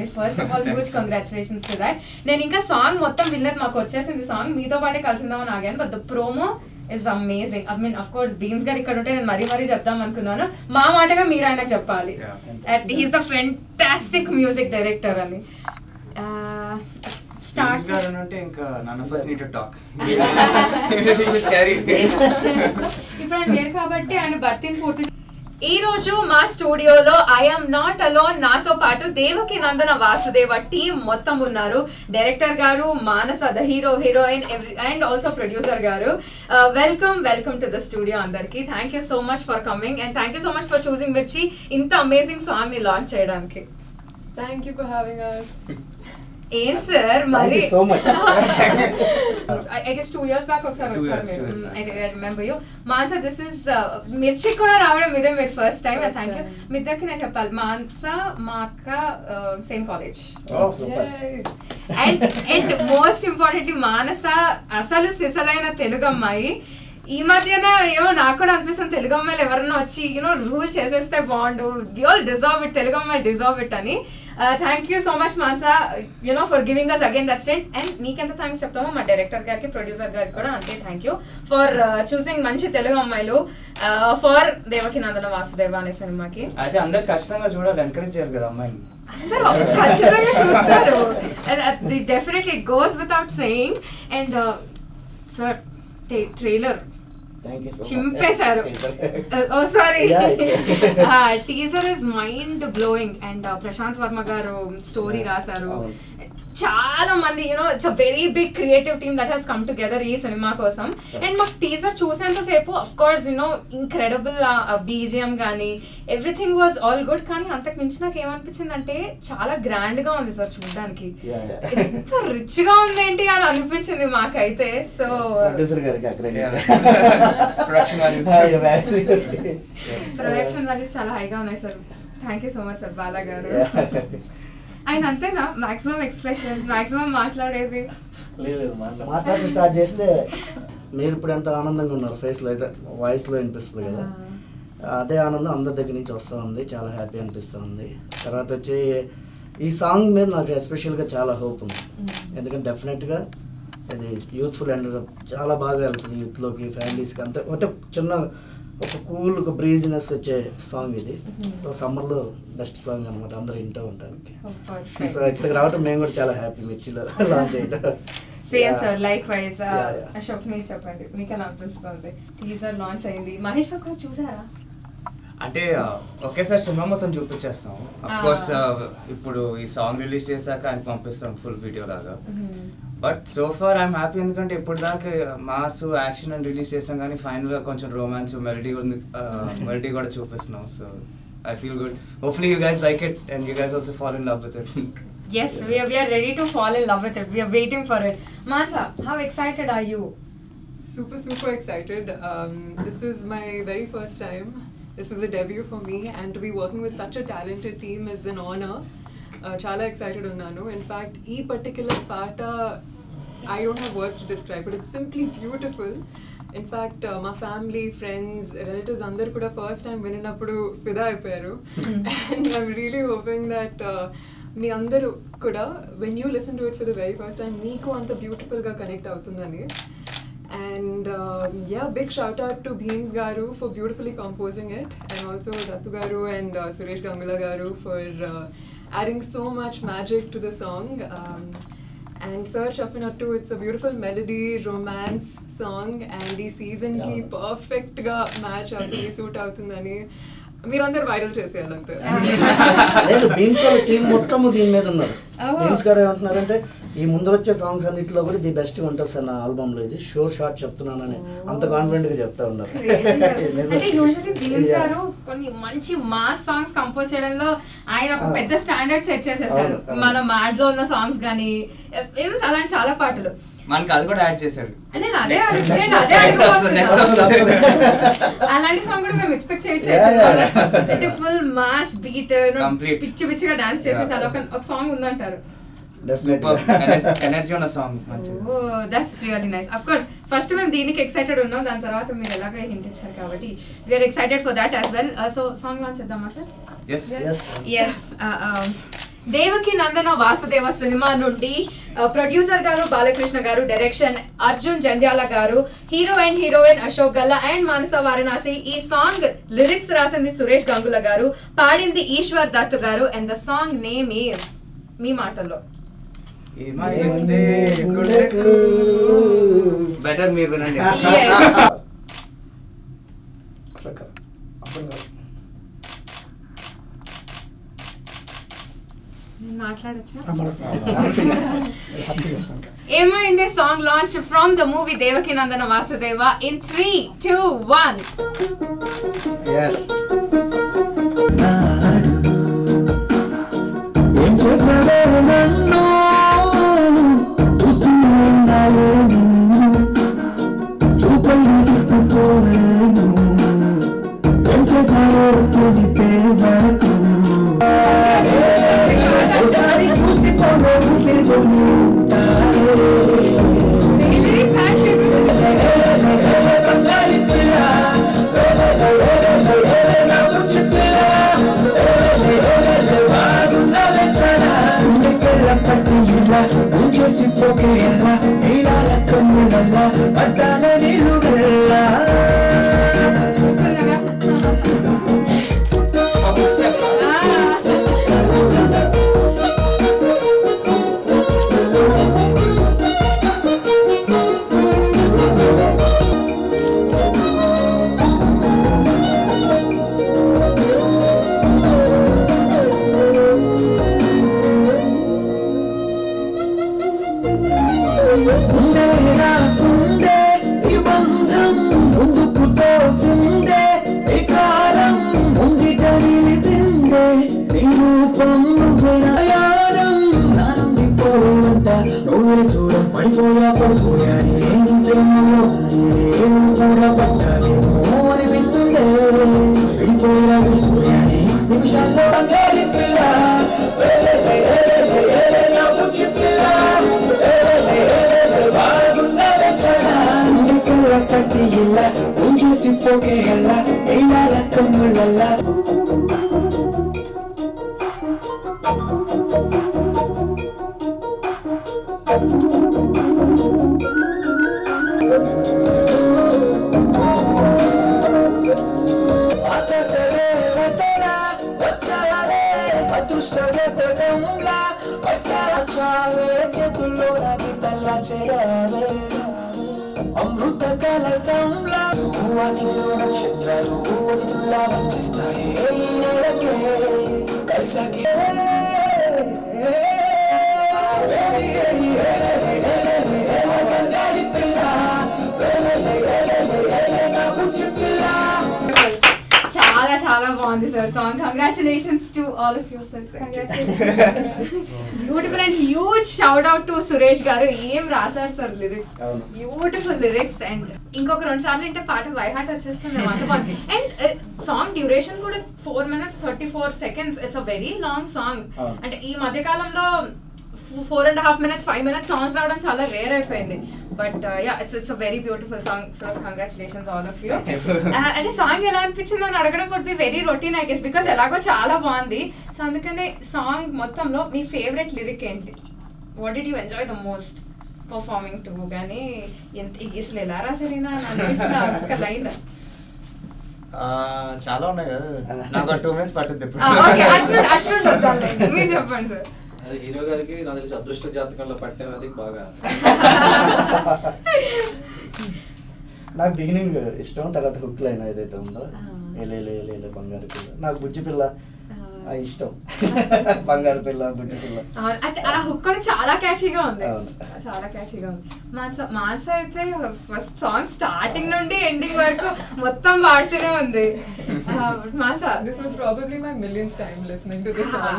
అండి. First of all huge congratulations to that. నేను ఇంకా సాంగ్ మొత్తం వినలేదు, మాకు వచ్చేసింది సాంగ్, మీతో పాటే కలిసిందామని ఆగాను. But the promo is amazing. I mean, of course, Beams గారు ఇక్కడ ఉంటే నేను మరీ చెప్దాం అనుకున్నాను. మా మాటగా మీరు ఆయనకు చెప్పాలి. He's a fantastic music director అని. స్టార్ట్ అంటే ఇంకా none of us need to talk. ఇప్పుడు ఆయన లేరు కాబట్టి ఆయన భర్తీని పూర్తి. ఈ రోజు మా స్టూడియోలో ఐఎమ్ నాట్ అలోన్, నాతో పాటు దేవకి నందన వాసుదేవ టీమ్ మొత్తం ఉన్నారు. డైరెక్టర్ గారు, Manasa the hero heroine and also producer గారు. వెల్కమ్ టు ద స్టూడియో అందరికి. Thank you so much for coming and thank you so much for choosing Mirchi ఇంత అమేజింగ్ సాంగ్ ని లాంచ్ చేయడానికి. Thank you for having us. ఏంటి sir మరి I guess 2 years back ఒకసారి వచ్చారు మీరు. I remember you. Mansa, this is Mirchi కూడా రావడం ఇదే మీరు ఫస్ట్ టైం. Thank you. మీ ఇద్దరికి నేను చెప్పాలి, మాన్సా మా అక్క same college. And most importantly Manasa అసలు సిసలైన తెలుగు అమ్మాయి. ఈ మధ్యన ఏమో నాకు కూడా అనిపిస్తుంది తెలుగు అమ్మాయిలు ఎవరన్నా వచ్చి రూల్ చేసేస్తే బాగుండు, we all deserve it, Telugu అమ్మాయి డిజర్వ్ ఇట్ అని. Thank you so much Mansa for giving us again that stint. And నీకెంత థ్యాంక్స్ చెప్తామో మా డైరెక్టర్ గారికి, ప్రొడ్యూసర్ గారికి కూడా అంతే థ్యాంక్ యూ ఫర్ చూసింగ్ మంచి తెలుగు అమ్మాయిలు ఫర్ దేవకి నందన వాసుదేవ అనే సినిమాకి. అయితే అందరు ఖచ్చితంగా చూడాలి, ఎంకరేజ్ చేయాలి కదా అమ్మాయిని. అందరూ ఖచ్చితంగా చూస్తారు. Definitely it goes without saying. And sir trailer చింపేశారు. Oh sorry, teaser is mind blowing. And Prashanth Varma గారు స్టోరీ రాశారు. చాలా మంది it's a very big creative team that he's come together ఈ సినిమా కోసం. అండ్ మాకు టీజర్ చూసేంతసేపు అఫ్ కోర్స్ ఇంక్రెడిబుల్ బీజిఎం కానీ ఎవ్రీథింగ్ వాజ్ ఆల్ గుడ్. కానీ అంతకు మించి నాకు ఏమనిపించింది అంటే చాలా గ్రాండ్ గా ఉంది సార్ చూడడానికి. ఎంత రిచ్ గా ఉంది ఏంటి అని అనిపించింది మాకైతే. సో ప్రొడక్షన్ వాల్యూస్ చాలా హైగా ఉన్నాయి sir. Thank you so much sir. Bala గారు ఆయన అంతేనా మాక్సిమం ఎక్స్ప్రెషన్, మాక్సిమం మాట్లాడేది? లేదు, మాట్లాడి స్టార్ట్ చేస్తే మీరు ఇప్పుడు ఎంత ఆనందంగా ఉన్నారు, ఫేస్లో అయితే వాయిస్లో వినిపిస్తుంది కదా, అదే ఆనందం అందరి దగ్గర నుంచి వస్తూ ఉంది. చాలా హ్యాపీ అనిపిస్తూ ఉంది. తర్వాత వచ్చి ఈ సాంగ్ మీద నాకు ఎస్పెషల్గా చాలా హోప్ ఉంది. ఎందుకంటే డెఫినెట్గా ఇది యూత్ఫుల్ అండ్ చాలా బాగా వెళ్తుంది యూత్లోకి, ఫ్యామిలీస్కి. అంతే ఒకటే చిన్న ఒక కూల్ ఒక బ్రీజినెస్ వచ్చే సాంగ్ ఇది. సో సమ్మర్లో బెస్ట్ సాంగ్ అనమాట, అందరూ వింటూ ఉండడానికి. సో ఇక్కడికి రావటం మేము కూడా చాలా హ్యాపీ మిర్చిలో లాంచ్ చేయటం. Same sir, like wise. Ashok మీరు చెప్పండి, మీకు ఎలా అనిపిస్తుంది? టీజర్ లాంచ్ అయింది, మహేష్ బాబు కూడా చూసారా? అంటే ఒకేసారి సినిమా మొత్తం చూపించేస్తాం. అఫ్ కోర్స్ ఇప్పుడు ఈ సాంగ్ రిలీజ్ చేశాక ఆయన పంపిస్తాం ఫుల్ వీడియో లాగా. But so far I'm happy, ఎందుకంటే ఇప్పుడు దాకా మాస్ యాక్షన్ అని రిలీజ్ చేస్తాం కానీ ఫైనల్గా కొంచెం రొమాన్స్ మెలడీ కూడా చూపిస్తున్నాం. So I feel good. Hopefully you guys like it and you guys also fall in love with it. Yes, we are ready to fall in love with it. We are waiting for it. Mansa, how excited are you? Super excited. This is my very first time. This is a debut for me, and to be working with such a talented team is an honor. Chala excited unnanu. In fact, ee particular part I don't have words to describe, but it's simply beautiful. In fact, my family, friends, relatives andaru kuda first time vininappudu fida ayyaru. And I'm really hoping that మీ అందరూ కూడా when you listen to it for the very first time మీకు అంత బ్యూటిఫుల్గా connect అవుతుందని. And big shout out to Beams garu for beautifully composing it, and also Dattu garu and Suresh Gangula garu for adding so much magic to the song. And sir చెప్పినట్టు it's a beautiful melody, romance song, and ఈ season కి perfect గా match అవుతుంది, suit అవుతుందని మీరందరూ viral చేసేయాలంతే. లేదు, beams వాళ్ళ team మొత్తం దీని మీద ఉన్నారు. బీమ్స్ గారు ఏమంటున్నారంటే ఈ ముందు వచ్చే సాంగ్స్ అన్నింటిలో కూడా ది బెస్ట్ ఉంటుంది సార్ నా ఆల్బమ్లో, ఇది షోర్ షాట్ చెప్తున్నానని అంత కాన్ఫిడెంట్గా చెప్తా ఉన్నారు. అంటే యూజువల్లీ బీమ్స్ గారు కొన్ని మంచి మాస్ సాంగ్స్ కంపోజ్ చేయడంలో ఆయన ఒక పెద్ద స్టాండర్డ్ సెట్ చేసేసారు. మన మ్యాడ్ లో ఉన్న సాంగ్స్ కానీ అలాంటి చాలా పాటలు మనకి అది కూడా యాడ్ చేశారు. అలాంటి సాంగ్ కూడా మేము ఎక్స్పెక్ట్ చేయొచ్చు. అంటే ఫుల్ మాస్ బీట్ పిచ్చి పిచ్చిగా డాన్స్ చేసేసి అలా ఒక సాంగ్ ఉందంటారు. ఎనర్జీ ఉన్న song. That's really nice. Of course first మేము దీనికి ఎక్సైటెడ్ ఉన్నాం, దాని తర్వాత మీరు ఎలాగో హింట్ ఇచ్చారు కాబట్టి we are excited for that as well. So song launch చేద్దామా sir? yes yes Devaki Nandana Vasudeva cinema నుండి ప్రొడ్యూసర్ గారు బాలకృష్ణ గారు, డైరెక్షన్ అర్జున్ జంధ్యాల గారు, hero and heroine Ashok Galla and Manasa Varanasi. ఈ సాంగ్ లిరిక్స్ రాసింది సురేష్ గంగుల గారు, పాడింది ఈశ్వర్ దత్ గారు. And the song name is మీ మాటల్లో బెటర్ మీరు వినండి. ఏమైంది song launch from the movie Devaki Nandana Vasudeva in 3, 2, 1. yes చాలా బాగుంది sir song. Congratulations to all of you sir. Beautiful and huge shout out to Suresh గారు. ఏం రాశారు sir lyrics, beautiful lyrics. And ఇంకొక 2 సార్లు అంటే పాట బై హార్ట్ వచ్చేస్తుంది. అండ్ సాంగ్ డ్యూరేషన్ కూడా 4 minutes 34 seconds. It's a very long song. అంటే ఈ మధ్య కాలంలో 4.5 minutes 5 minutes సాంగ్స్ రావడం చాలా రేర్ అయిపోయింది. But it's a very beautiful song sir. Congratulations all of you. అంటే సాంగ్ ఎలా అనిపించింది అని అడగడం would be very routine I guess, because ఎలాగో చాలా బాగుంది. సో అందుకనే సాంగ్ మొత్తంలో మీ ఫేవరెట్ లిరిక్ ఏంటి? What did you enjoy the most performing to? కానీ అసలు ఎలా రాసారైనా అనిపించిన ఒక లైన్. చాలా ఉన్నాయి కదా, నాకు 2 minutes పట్టుద్ది. మీరు చెప్పండి సార్. హీరో గారికి నాకు తెలిసి అదృష్ట జాతకంలో పట్టేది బాగా. నాకు బిగినింగ్ ఇష్టం, తర్వాత హుక్ లైన్ ఏదైతే ఉందో ఏలే బంగారు పిల్ల, నాకు బుజ్జి పిల్ల ఇష్టం. బంగారు పిల్ల, బుజ్జి పిల్ల, ఆ హుక్ కూడా చాలా క్యాచీగా ఉంది. చాలా క్యాచీగా ఉంది. మాన్స అయితే ఫస్ట్ సాంగ్ స్టార్టింగ్ నుండి ఎండింగ్ వరకు మొత్తం పాడుతూనే ఉంది. మాన్స, this was probably my millionth time listening to this song.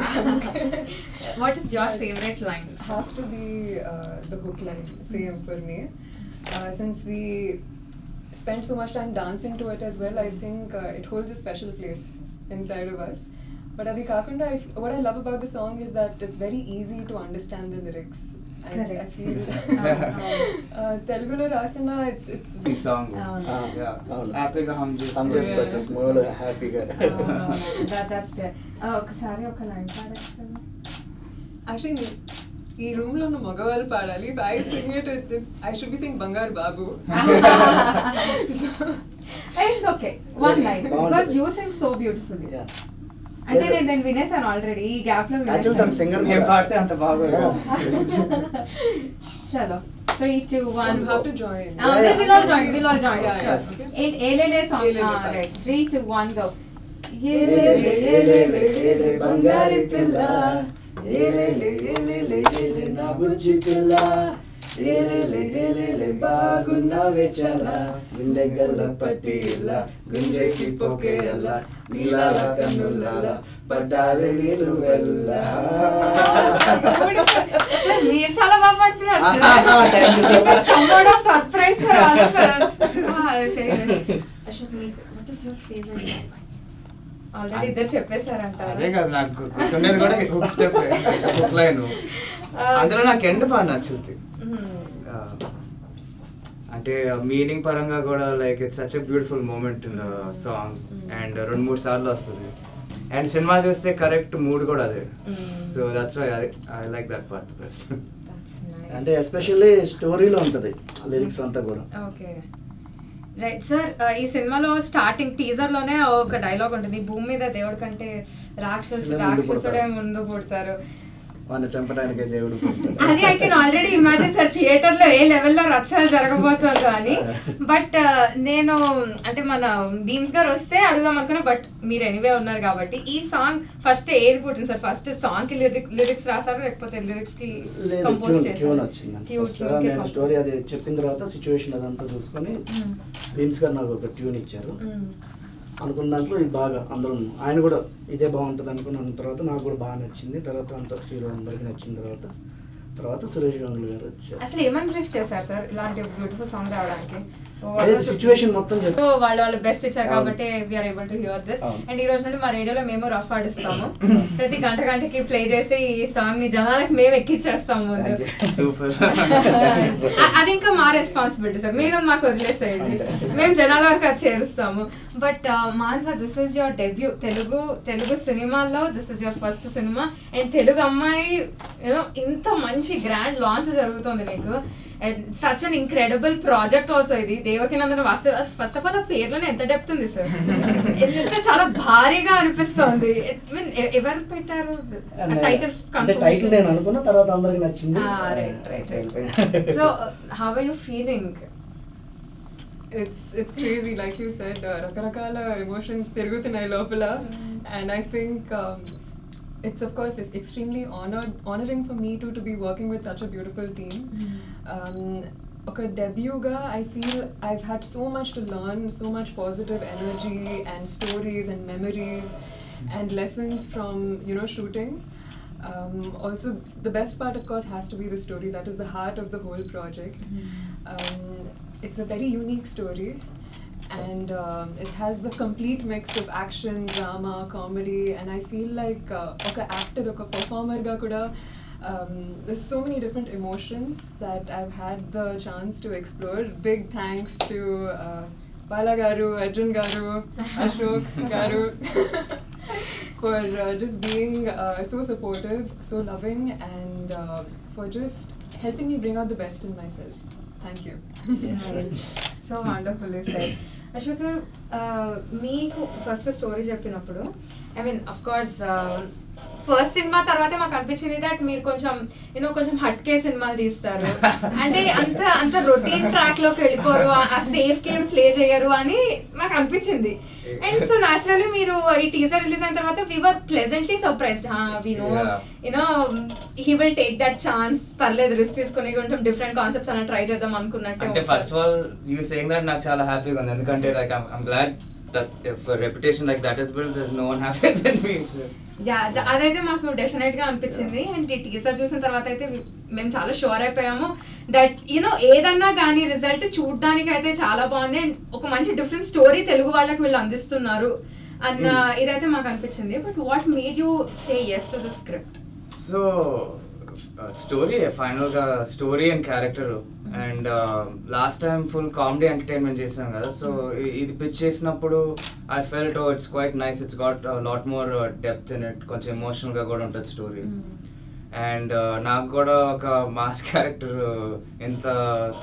What is your favorite line? Has to be the hook line. Same for me. Since we spent so much time dancing to it as well, I think it holds a special place inside of us. But Avi Kakunda, what I love about the song is that it's very easy to understand the lyrics. And I feel Telugulo rasana, it's the song. Happyga hum just more happyga. That's there. ఒకసారి ఒక line పాడొచ్చు. Actually, ఈ room లో ఉన్న మగవాళ్ళు పాడాలి. I sing it, I should be saying Bangar Babu. It's okay. One line because you sing so beautifully. అంటే నేను వినేసాను already ఈ గ్యాప్ లో. యాక్చువల్లీ తన సింగర్ ఏం పాడితే అంత బాగోదు. చలో 3, 2, 1 You have to join. We'll all join. Yeah, Sure. yes. And Elele song. Right. 3, 2, 1 go. ఏలేలే ఏలేలే ఏలే బంగారి పిల్ల ఏలేలే ఏలేలే ఏలే నా బుజ్జి పిల్ల ఏలేలే ఏలేలే బాగున్నావే చాలా గుండెగల్ల పట్టిల్ల గుంజేసి పోకేయల్ల నీలాల కన్నుల్ల పడ్డారే నీళ్ళు వెళ్ళ. మీరు చాలా బాగా పాడుతున్నారు. Surprise for all of us. Ashok, what is your favorite? Already ఇద్దరు చెప్పేశారంట. అదే కదా నాకు గుర్తుండేది కూడా హుక్ స్టెప్, హుక్ లైన్. అందులో నాకు ఎండ్ బాగా నచ్చుద్ది. అంటే మీనింగ్ పరంగా కూడా like it's such a beautiful moment in the song. And 2-3 సార్లు వస్తుంది. అండ్ సినిమా చూస్తే కరెక్ట్ మూడ్ కూడా అదే. So that's why I like that part best. అంటే ఎస్పెషల్లీ స్టోరీలో ఉంటుంది లిరిక్స్ అంతా కూడా. Okay right sir. ఈ సినిమాలో స్టార్టింగ్ టీజర్ లోనే ఒక డైలాగ్ ఉంటుంది, భూమి మీద దేవుడి కంటే రాక్షసుడే ముందు పుడతారు, వాడిని చంపడానికి దేవుడు. అది I can already imagine sir theatre లో ఏ లెవెల్లో రచ్చలు జరగబోతుందో అని. బట్ నేను అంటే మన భీమ్స్ గారు వస్తే అడుగుదాం అనుకున్నా, బట్ మీరు ఎనీవే ఉన్నారు కాబట్టి ఈ సాంగ్ ఫస్ట్ ఏది పుట్టింది సార్? ఫస్ట్ సాంగ్ కి లిరిక్స్ రాసారా లేకపోతే లిరిక్స్ కి కంపోజ్ చేశారా? నేను స్టోరీ అది చెప్పిన తర్వాత సిచ్యువేషన్ అదంతా చూసుకొని భీమ్స్ గారు నాకు ఒక ట్యూన్ ఇచ్చారు. అనుకున్న దాంట్లో ఇది బాగా అందరం ఆయన కూడా ఇదే బాగుంటుంది అనుకున్న తర్వాత నాకు కూడా బాగా నచ్చింది. తర్వాత అంత హీరో అందరికి నచ్చిన తర్వాత సురేష్ గంగులు గారు వచ్చారు. అసలు ఏమని బ్రీఫ్ చేశారు సార్ ఇలాంటి బ్యూటిఫుల్ సాంగ్ రావడానికి? సిచ్యువేషన్ మొత్తం వాళ్ళు బెస్ట్ ఇచ్చారు కాబట్టి we're able to hear this. And ఈ రోజు నుండి మా రేడియోలో మేము రఫ్ ఆడిస్తాము. ప్రతి గంటకి ప్లే చేసి ఈ సాంగ్ ని జనాలకు మేము ఎక్కిచ్చేస్తాము. సూపర్. అది ఇంకా మా రెస్పాన్సిబిలిటీ సార్, మీరు మాకు వదిలేసేయండి, మేము జనాల వరకు అది చేరుస్తాము. But man sir, this is your debut Telugu సినిమాల్లో. This is your first cinema and Telugu అమ్మాయి యూనో ఇంత మంచి గ్రాండ్ లాంచ్ జరుగుతుంది మీకు. Such an incredible project also ఇది. దేవకినందన వాస్తవ ఫస్ట్ ఆఫ్ ఆల్ ఆ పేర్లోనే ఎంత డెప్త్ ఉంది సార్, ఎంత చాలా భారీగా అనిపిస్తుంది. ఎవరు పెట్టారు టైటిల్? టైటిల్ నేను అనుకున్న తర్వాత అందరికి నచ్చింది. So how are you feeling? It's crazy, like you said, రకరకాల emotions తిరుగుతున్నాయి లోపల. And I think it's of course it's extremely honoring for me to be working with such a beautiful team. ఒక డెబ్యూగా I feel I've had so much to learn, so much positive energy and stories and memories and lessons from shooting. Also the best part of course has to be the story. That is the heart of the whole project. It's a very unique story and it has the complete mix of action, drama, comedy, and I feel like oka actor, oka performer ga kuda there's so many different emotions that I've had the chance to explore. Big thanks to Bala garu, Arjun garu, Ashok garu for just being so supportive, so loving, and for just helping me bring out the best in myself. Thank you. So wonderfully said. Ashok garu, మీకు first story చెప్పినప్పుడు I mean of course first cinema తర్వాతే మాకు అనిపించింది that మీరు కొంచెం కొంచెం హట్కే సినిమాలు తీస్తారు, అంటే అంత రొటీన్ ట్రాక్ లోకి వెళ్ళిపోరు, ఆ సేఫ్ గేమ్ ప్లే చేయరు అని మాకు అనిపించింది. అండ్ సో న్యాచురల్లీ మీరు ఈ టీజర్ రిలీజ్ అయిన తర్వాత we were pleasantly surprised. We know he will take that chance, పర్లేదు రిస్క్ తీసుకుని కొంచెం డిఫరెంట్ కాన్సెప్ట్స్ అలా ట్రై చేద్దాం అనుకున్నట్టు. అంటే first of all you saying that నాకు చాలా హ్యాపీగా ఉంది, ఎందుకంటే like I'm glad that if a reputation like that is built, there's no one happier than me. అదైతే మాకు డెఫినెట్ గా అనిపించింది. అండ్ ఈ టీజర్ చూసిన తర్వాత అయితే మేము చాలా షూర్ అయిపోయాము దట్ ఏదన్నా కానీ రిజల్ట్ చూడడానికి అయితే చాలా బాగుంది అండ్ ఒక మంచి డిఫరెంట్ స్టోరీ తెలుగు వాళ్ళకి వీళ్ళు అందిస్తున్నారు అన్న ఇదైతే మాకు అనిపించింది. But what made you say yes to the script? So story ఫైనల్గా story and character and last time full comedy entertainment చేసినాం కదా, సో ఇది పిచ్ చేసినప్పుడు I felt it's quite nice, it's got lot more depth in it, కొంచెం ఎమోషనల్గా కూడా ఉంటుంది story. And నాకు కూడా ఒక మాస్ క్యారెక్టర్ ఎంత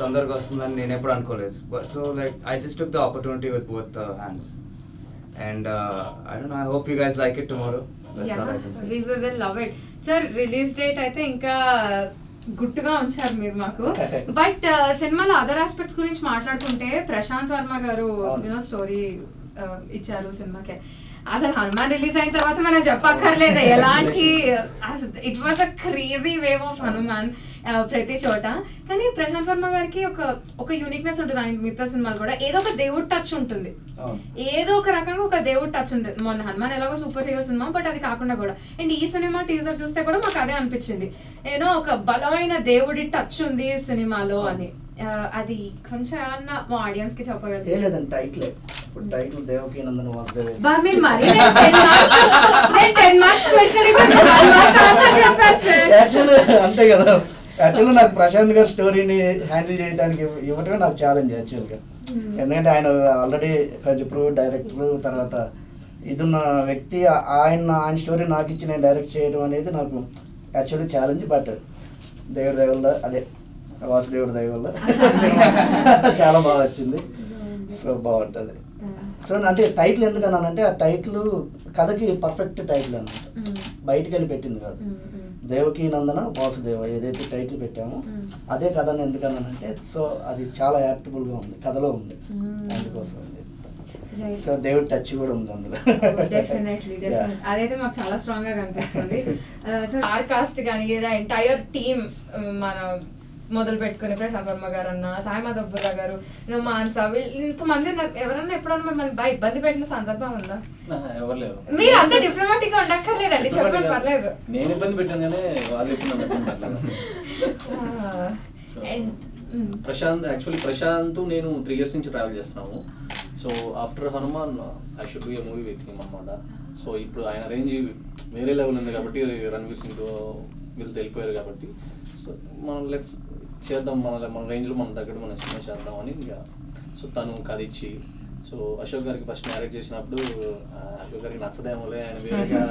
తొందరగా వస్తుందని నేను ఎప్పుడు అనుకోలేదు. So like I just took the opportunity with both hands and I don't know, I hope you guys like it tomorrow. We will love it. Sir, release date అయితే ఇంకా గుట్టుగా ఉంచారు మీరు మాకు. బట్ సినిమాలో అదర్ ఆస్పెక్ట్స్ గురించి మాట్లాడుకుంటే ప్రశాంత్ వర్మ గారు స్టోరీ ఇచ్చారు సినిమాకి. అసలు హనుమాన్ రిలీజ్ అయిన తర్వాత మనం చెప్పక్కర్లేదు ఎలాంటి, it was a crazy wave of Hanuman ప్రతి చోట. కానీ ప్రశాంత్ వర్మ గారికి ఒక యూనిక్నెస్ ఉంటుంది ఆయన మిగతా సినిమాలు కూడా. ఏదో ఒక దేవుడు టచ్ ఉంటుంది, ఏదో ఒక రకంగా ఒక దేవుడు టచ్ ఉంటుంది. మొన్న హనుమాన్ ఎలాగో సూపర్ హీరో సినిమా, బట్ అది కాకుండా కూడా. అండ్ ఈ సినిమా టీజర్ చూస్తే కూడా మాకు అదే అనిపించింది, ఏదో ఒక బలమైన దేవుడి టచ్ ఉంది సినిమాలో అని. అది కొంచెం ఏమన్నా మా ఆడియన్స్ కి చెప్పగలరు? లేదండి, టైటిల్ ఇప్పుడు టైటిల్ దేవకీ నందన వాసుదేవ. అంతే కదా. యాక్చువల్గా నాకు ప్రశాంత్ గారి స్టోరీని హ్యాండిల్ చేయడానికి ఇవ్వటమే నాకు ఛాలెంజ్ యాక్చువల్గా. ఎందుకంటే ఆయన ఆల్రెడీ కొంచెం ప్రూవ్ డైరెక్టర్, తర్వాత ఇదున్న వ్యక్తి, ఆయన స్టోరీ నాకు ఇచ్చి నేను డైరెక్ట్ చేయడం అనేది నాకు యాక్చువల్లీ ఛాలెంజ్. బట్ దేవుడి దయ వల్ల, అదే వాసుదేవుడి దయ వల్ల చాలా బాగా వచ్చింది. సో బాగుంటుంది. సో అంటే టైటిల్ ఎందుకన్నానంటే ఆ టైటిల్ కథకి పర్ఫెక్ట్ టైటిల్ అనమాట, బయటికి వెళ్ళి పెట్టింది కాదు. దేవకీ నందన వాసుదేవ ఏదైతే టైటిల్ పెట్టామో అదే కథని ఎందుకన్నానంటే, సో అది చాలా యాప్టబుల్గా ఉంది, కథలో ఉంది, అందుకోసం. సో దేవుడి టచ్ కూడా ఉంది అందులో. డెఫినెట్లీ అదైతే మాకు చాలా స్ట్రాంగ్ గా కనిపిస్తుంది. సో ఆర్ కాస్ట్ కానీ లేదా ఎంటైర్ టీమ్, మన మొదలు పెట్టుకుని ప్రశాంత్ వర్మ గారు అన్న, సాయి మాధవ్ గారు, మాన్సా, ఇంతమంది ఎవరన్నా ఎప్పుడన్నా మిమ్మల్ని ఇబ్బంది పెట్టిన సందర్భం ఉందా? ఎవరు లేరు. మీరు అంత డిప్లొమాటిక్ గా ఉండక్కర్లేదండి, చెప్పండి, పర్లేదు. నేను ఇబ్బంది పెట్టాను కానీ వాళ్ళు ప్రశాంత్, యాక్చువల్లీ ప్రశాంత్ నేను 3 years నుంచి ట్రావెల్ చేస్తున్నాము. So after Hanuman I should do a movie with him అన్నమాట. సో ఇప్పుడు ఆయన రేంజ్ వేరే లెవెల్ ఉంది కాబట్టి, రణ్వీర్ సింగ్తో వీళ్ళు వెళ్ళిపోయారు కాబట్టి, సో మనం లెట్స్ చేద్దాం, మన రేంజ్లో మన దగ్గర మనం సినిమా చేద్దామని. ఇంకా సో తను కథ ఇచ్చి, సో అశోక్ గారికి ఫస్ట్ మ్యారేజ్ చేసినప్పుడు అశోక్ గారికి నచ్చదేమోలే, ఆయన వేరేగా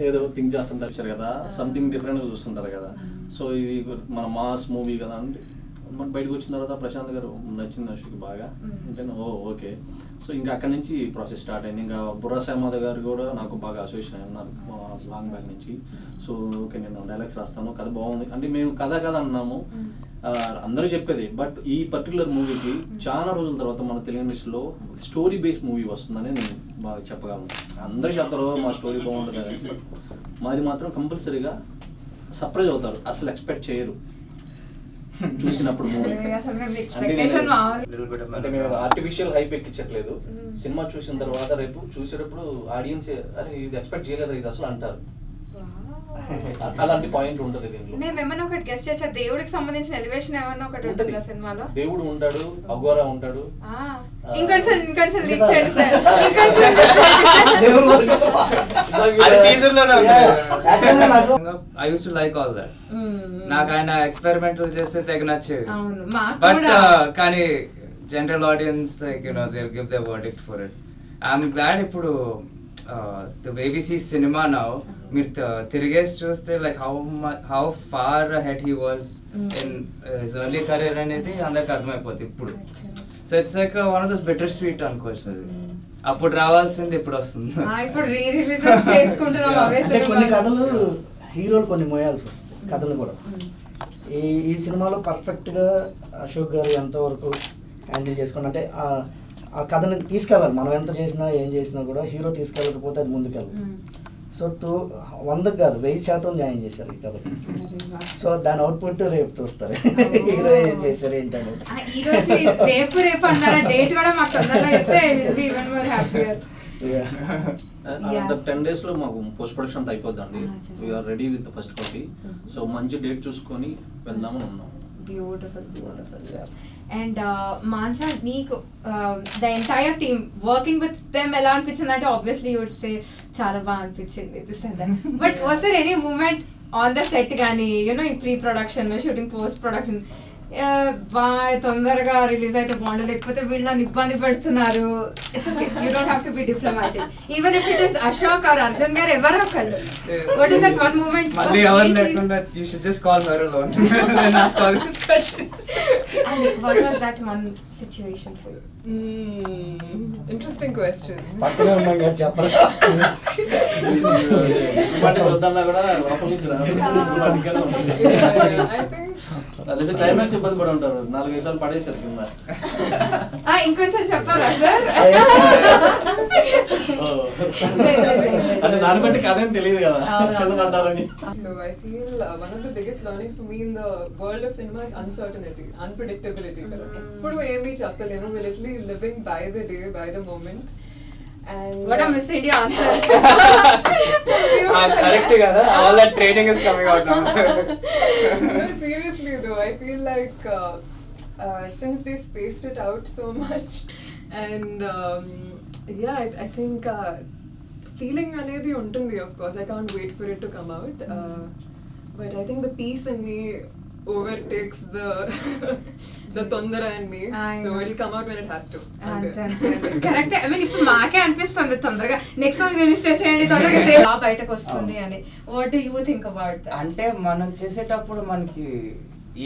ఏదో థింక్ చేస్తుంటారు కదా, సంథింగ్ డిఫరెంట్గా చూస్తుంటారు కదా. సో ఇది మన మాస్ మూవీ కదా అంటే మన బయటకు వచ్చిన తర్వాత ప్రశాంత్ గారు నచ్చింది అశోక్ బాగా అంటే, ఓకే. సో ఇంకా అక్కడి నుంచి ప్రాసెస్ స్టార్ట్ అయింది. ఇంకా బుర్రా సాయిమాధవ్ గారు కూడా నాకు బాగా అసోసియేషన్ అయి ఉన్నారు లాంగ్ బ్యాక్ నుంచి. సో ఓకే నేను డైలాగ్స్ రాస్తాను, కథ బాగుంది అంటే మేము కథ అన్నాము అందరూ చెప్పేది. బట్ ఈ పర్టికులర్ మూవీకి చాలా రోజుల తర్వాత మన తెలుగు ఇండస్ట్రీలో స్టోరీ బేస్డ్ మూవీ వస్తుందని నేను బాగా చెప్పగలను. అందరూ చెప్తారు మా స్టోరీ బాగుంటుంది కదా, మాది మాత్రం కంపల్సరీగా సర్ప్రైజ్ అవుతారు, అసలు ఎక్స్పెక్ట్ చేయరు చూసినప్పుడు మూవీ. అంటే మేము ఆర్టిఫిషియల్ హైప్ ఎక్కించట్లేదు, సినిమా చూసిన తర్వాత రేపు చూసేటప్పుడు ఆడియన్స్ అరే ఇది ఎక్స్పెక్ట్ చేయలేదు ఇది అసలు అంటారు. అలాంటి పాయింట్ ఉంటుంది దీంట్లో. మేమేమన్నా ఒకటి గెస్ట్ చేసా, దేవుడికి సంబంధించిన ఎలివేషన్ ఏమన్నా ఒకటి ఉంటుంది సినిమాలో. దేవుడు ఉంటాడు, అఘోరా ఉంటాడు. ఇంకొంచెం లీక్ చేయండి sir. I used to like all that. నాకు ఆయన ఎక్స్పెరిమెంటల్ చేస్తే తెగ నచ్చేవి. బట్ కానీ general audience like they'll give their verdict for it. I'm glad ఇప్పుడు the way we see cinema now, మీరు తిరిగేసి చూస్తే like how far ahead he was in his early career అనేది అందరికి అర్థమైపోతుంది ఇప్పుడు. So it's like one of those better sweet అనుకోవచ్చు. అది అప్పుడు రావాల్సింది ఇప్పుడు వస్తుంది. కొన్ని కథలు హీరోలు కొన్ని మోయాల్సి వస్తుంది, కథలు కూడా. ఈ సినిమాలో పర్ఫెక్ట్గా అశోక్ గారు ఎంతవరకు హ్యాండిల్ చేసుకుని అంటే ఆ కథని తీసుకెళ్ళాలి. మనం ఎంత చేసినా ఏం చేసినా కూడా హీరో తీసుకెళ్ళకపోతే అది ముందుకెళ్ళాలి. సో 100 కాదు 1000% న్యాయం చేశారు ఈ కథ. సో దాని అవుట్పుట్ రేపు చూస్తారు హీరో ఏం చేశారు ఏంటనేది. అంత 10 days లో మాకు పోస్ట్ ప్రొడక్షన్ అంతా అయిపోద్దండి. We are ready with first copy. So మంచి డేట్ చూసుకొని వెళ్దామని ఉన్నాం. బ్యూటిఫుల్. అండ్ మాన్సా, నీకు the entire team working with them ఎలా అనిపించింది అంటే ఆబ్వియస్లీ యూ వుడ్ సే చాలా బాగా అనిపించింది this and that. But was there any moment on the set కానీ ఈ pre production shooting post production తొందరగా రిలీజ్ అయితే బాగుండు, లేకపోతే వీళ్ళు నన్ను ఇబ్బంది పెడుతున్నారు. It's okay, you don't have to be diplomatic. Even if it is Ashok or Arjun garu ఎవరో ఒకళ్ళు. What is that one moment? మళ్ళీ ఎవరు లేకుండా you should just call her alone and ask all these questions. And what was that one situation for you? Interesting question. పక్కనే ఉన్నాం కదా చెప్పరా. వద్దన్నా కూడా లోపల నుంచి I think అదే క్లైమాక్స్ ఇబ్బంది పడి ఉంటారు, 4-5 సార్లు పడేసారు కింద. ఇంకొంచెం చెప్పాలా సార్? అంటే దాన్ని బట్టి కథ ఏం తెలియదు కదా కింద పడ్డారని. So I feel one of the biggest learnings for me in the world of cinema is uncertainty, unpredictability. ఎప్పుడు ఏమీ చెప్పలేము. We're literally living by the day, by the moment. And What a Miss India answer. Correct kada, all that training is coming out now. No, seriously though, I feel like since they spaced it out so much, and yeah, I think feeling anedi untundi, of course. I can't wait for it to come out, but I think the peace in me overtakes the tondara in me. So it'll come out when it has to. Correct. I mean ఇప్పుడు మాకే అనిపిస్తుంది తొందరగా next song release చేసేయండి, తొందరగా బయటకు వస్తుంది అని. What do you think about that? అంటే మనం చేసేటప్పుడు మనకి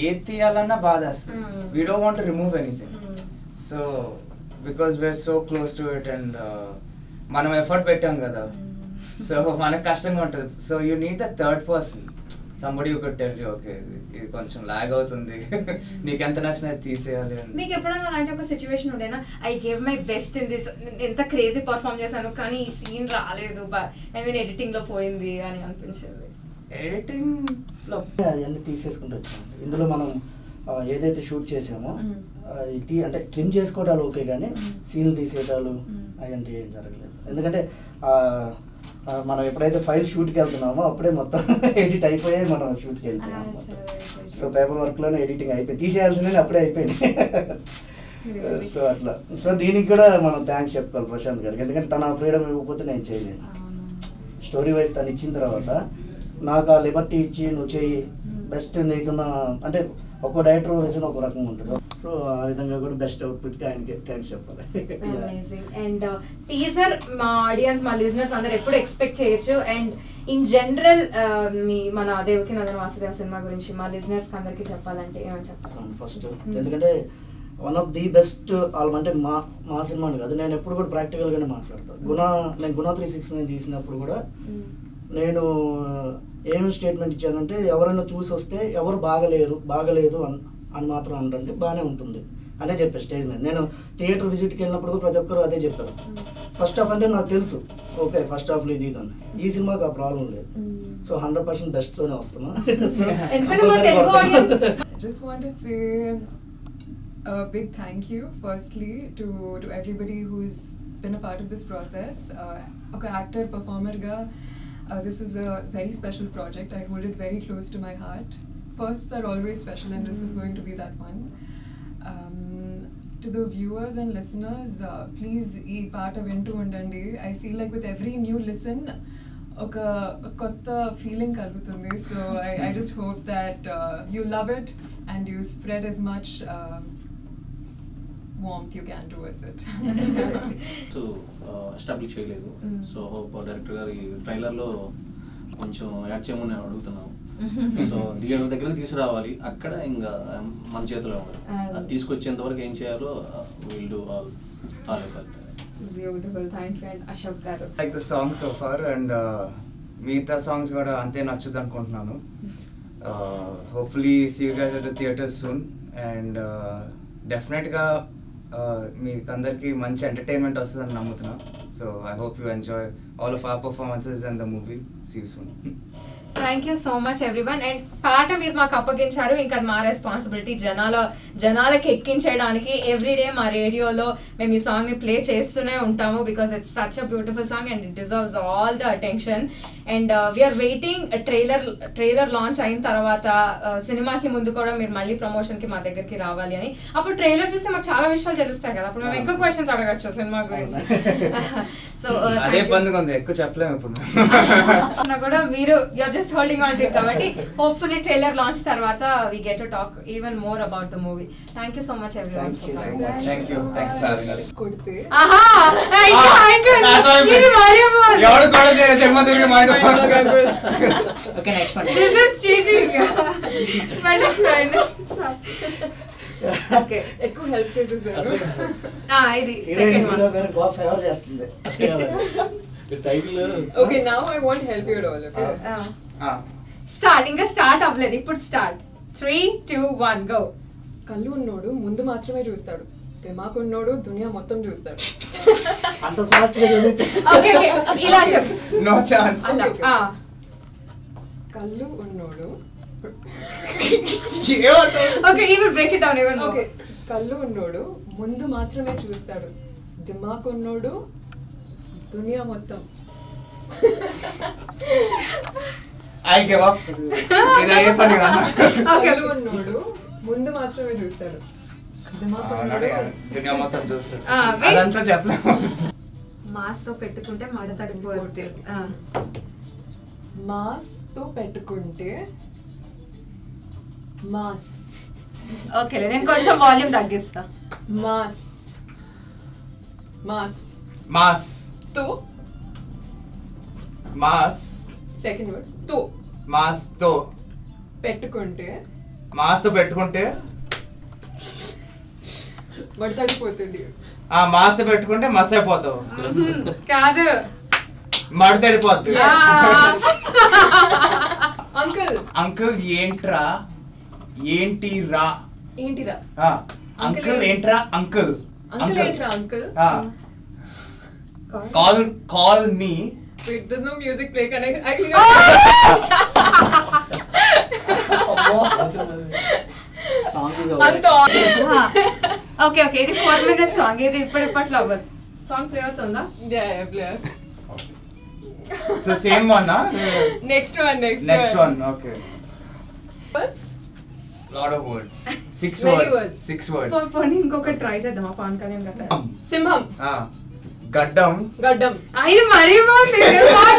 ఏది తీయాలన్నా బాధ వస్తుంది. We don't want to remove anything. So because we're so close to it and మనం ఎఫర్ట్ పెట్టాం కదా, సో మనకు కష్టంగా ఉంటుంది. So you need the third person, somebody who could tell you, okay, ఇది కొంచెం లాగ్ అవుతుంది, నీకు ఎంత నచ్చినా తీసేయాలి అని. మీకు ఎప్పుడైనా అలాంటి ఒక సిచ్యువేషన్ ఉండేనా? I gave my best in this, ఎంత క్రేజీ పర్ఫామ్ చేశాను కానీ ఈ సీన్ రాలేదు, ఐ మీన్ ఎడిటింగ్ లో పోయింది అని అనిపించింది? ఎడిటింగ్ లో అవన్నీ తీసేసుకుంటూ వచ్చాము. ఇందులో మనం ఏదైతే షూట్ చేసామో అంటే ట్రిమ్ చేసుకోవటాలు ఓకే, కానీ సీన్లు తీసేయటాలు అవంటే ఏం జరగలేదు. ఎందుకంటే మనం ఎప్పుడైతే ఫైల్ షూట్కి వెళ్తున్నామో అప్పుడే మొత్తం ఎడిట్ అయిపోయాయి, మనం షూట్కి వెళ్ళిపోయాం. సో పేపర్ వర్క్లోనే ఎడిటింగ్ అయిపోయింది, తీసేయాల్సిందని అప్పుడే అయిపోయింది. సో అట్లా. సో దీనికి కూడా మనం థ్యాంక్స్ చెప్పుకోవాలి ప్రశాంత్ గారికి, ఎందుకంటే తన ఫ్రీడమ్ ఇవ్వకపోతే నేను చేయలేను. స్టోరీ వైజ్ తను ఇచ్చిన తర్వాత నాకు ఆ లిబర్టీ ఇచ్చి నువ్వు చెయ్యి బెస్ట్ నీకున్న, అంటే ఒక్కో డైరెక్టర్ విజన్ ఒక రకంగా ఉంటుంది. సో ఆ విధంగా కూడా బెస్ట్ అవుట్పుట్కి ఆయనకి థ్యాంక్స్ చెప్పాలి. అండ్ టీజర్ మా ఆడియన్స్, మా లిజనర్స్ అందరు ఎప్పుడు ఎక్స్పెక్ట్ చేయొచ్చు? అండ్ ఇన్ జనరల్ మన దేవకి నందన వాసుదేవ సినిమా గురించి మా లిజనర్స్ అందరికి చెప్పాలంటే ఏమని చెప్తాను? ఫస్ట్ ఎందుకంటే one of the best album, అంటే మా సినిమాని కాదు, నేను ఎప్పుడు కూడా ప్రాక్టికల్గానే మాట్లాడతాను. నేను గుణ 369 తీసినప్పుడు కూడా నేను ఏమి స్టేట్మెంట్ ఇచ్చానంటే, ఎవరైనా చూసి వస్తే ఎవరు బాగలేదు అని మాత్రం అనరండి, బాగానే ఉంటుంది అనే చెప్పాను స్టేజ్ మీద. నేను థియేటర్ విజిట్కి వెళ్ళినప్పుడు కూడా ప్రతి ఒక్కరు అదే చెప్పారు. ఫస్ట్ హాఫ్ అంటే నాకు తెలుసు, ఓకే ఫస్ట్ హాఫ్లో ఇది అని. ఈ సినిమాకి ఆ ప్రాబ్లం లేదు. సో 100% బెస్ట్లోనే వస్తున్నా. I just want to say a big thank you firstly to everybody who's been a part of this process. Okay, actor, performer ga, this is a very special project. I hold it very close to my heart. Firsts are always special and this is going to be that one. To the viewers and listeners, please ee paata vintu undandi. I feel like with every new listen oka kotta feeling kalugutundi. So I just hope that you love it and you spread as much warmth you can towards it. So establish చేయలేదు. So hope director గారి ట్రైలర్లో కొంచెం add చేయమని అడుగుతున్నాము. So theatre దగ్గర తీసుకురావాలి, అక్కడ ఇంకా మన చేతిలో ఉంది. అది తీసుకొచ్చేంత వరకు ఏం చేయాలో will do all effort. Beautiful, thank you. And Ashok garu, like the song so far and మిగతా సాంగ్స్ కూడా అంతే నచ్చుద్ది అనుకుంటున్నాను. Hopefully see you guys at the theatres soon and డెఫినెట్గా మీకు అందరికీ మంచి ఎంటర్టైన్మెంట్ వస్తుందని నమ్ముతున్నా. So I hope you enjoy all of our performances and the movie. See you soon. Thank you so much everyone. And పాట మీరు మాకు అప్పగించారు, ఇంకా మా రెస్పాన్సిబిలిటీ జనాలకి ఎక్కించడానికి. ఎవ్రీడే మా రేడియోలో మేము ఈ సాంగ్ని ప్లే చేస్తూనే ఉంటాము, because it's such a beautiful song and it deserves all the attention. And we're waiting trailer launch అయిన తర్వాత సినిమాకి ముందు కూడా మీరు మళ్ళీ ప్రమోషన్కి మా దగ్గరికి రావాలి అని. అప్పుడు ట్రైలర్ చూస్తే మాకు చాలా విషయాలు తెలుస్తాయి కదా, అప్పుడు మేము ఎక్కువ క్వశ్చన్స్ అడగచ్చు సినిమా గురించి. సో అదే పండుగ ఉంది, ఎక్కువ చెప్పలేము ఇప్పుడు కూడా. మీరు you're just just holding on to it kabatti hopefully trailer launch tarvata we get to talk even more about the movie. Thank you so much everyone. Thank you so much. Thank you for having us. Kodte. Aha, ఇది variable. ఎవడు కొడితే తెమ్మ తిరిగి mind Okay, next one. This is cheating. But it's fine. It's fine. Okay. ఎక్కువ help చేసేసారు. ఇది second one. గారు go favour చేస్తుంది. Title Okay, now I won't help you at all, okay? Start ఇంకా స్టార్ట్ అవ్వలేదు ఇప్పుడు స్టార్ట్ 3 2 1 గో. కళ్ళు ఉన్నోడు ముందు మాత్రమే చూస్తాడు, దిమాకు ఉన్నోడు దునియా మొత్తం చూస్తాడు. అంత ఫాస్ట్ గా చదివితే ఓకే ఓకే ఇలా చెప్పు. No chance. కళ్ళు ఉన్నోడు okay you will break it down even okay కళ్ళు ఉన్నోడు ముందు మాత్రమే చూస్తాడు, దిమాకు ఉన్నోడు దునియా మొత్తం. I give up. ఇది ఏ పని కాదు. కళ్ళు ఉన్నోడు ముందు మాత్రమే చూస్తాడు, దిమాకు ఉన్నోడు దునియా మొత్తం చూస్తాడు. wait. అదంతా చెప్పలేము. మాస్ తో పెట్టుకుంటే మడ తడిపోద్ది. మాస్ తో పెట్టుకుంటే మాస్. ఓకే నేను కొంచెం వాల్యూమ్ తగ్గిస్తా. మాస్ మాస్ మాస్ తో మాస్ సెకండ్ వర్డ్ తో మాస్ తో పెట్టుకుంటే మాస్ తో పెట్టుకుంటే వడతడిపోతుంది. ఆ మాస్ తో పెట్టుకుంటే మస్ అయిపోతావు. కాదు మడతడిపోద్ది. అంకుల్ అంకుల్ ఏంట్రా ఏంటి రా. ఏంటిరా అంకుల్ ఏంట్రా అంకుల్. అంకుల్ ఏంట్రా uncle. Call me. Wait, there's no music play. Can I think Song is over. అంత ఓకే ఓకే ఇది 4 minutes సాంగ్. ఇది ఇప్పట్లో అవ్వదు. సాంగ్ ప్లే అవుతుందా? yeah play. So same one. Next one. Next one. Okay. Words? Lot of words. 6 Many words. words. 6 words. పోనీ ఇంకొకటి try చేద్దామా pan Kalyan గట్ట. సింహం. గడ్డం. గడ్డం. ఇది మరీ బాగుంది.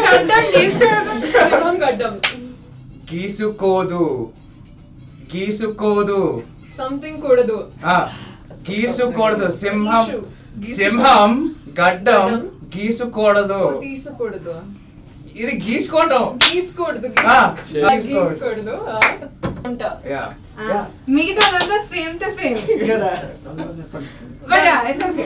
గడ్డం సింహం గడ్డం. గీసుకోదు. గీసుకోదు. సంథింగ్ కూడదు. గీసుకోకూడదు. సింహం. గీసు. సింహం గడ్డం గడ్డం. గీసుకోకూడదు. తీసుకోకూడదు. ఇది గీసుకోవటం. గీసుకోకూడదు. గీసుకోకూడదు. ఉంటా. మిగతాదంతా same to same. But it's okay.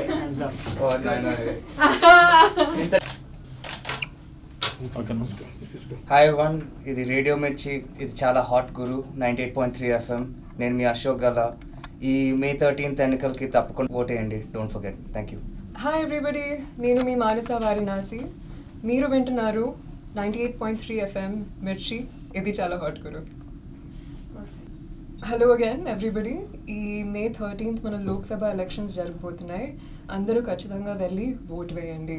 Hi one, ఇది రేడియో మిర్చి. ఇది చాలా హాట్ గురు 98.3 FM. నేను మీ అశోక్ గల. ఈ May 13th ఎన్నికలకి తప్పకుండా ఓటేయండి. Don't forget. Thank you. Hi everybody, నేను మీ మానస వారణాసి. మీరు వింటున్నారు 98.3 FM మిర్చి. ఇది చాలా హాట్ గురు. Hello again everybody. ఈ May 13th మన లోక్సభ ఎలక్షన్స్ జరగబోతున్నాయి. అందరూ ఖచ్చితంగా వెళ్ళి ఓట్ వేయండి.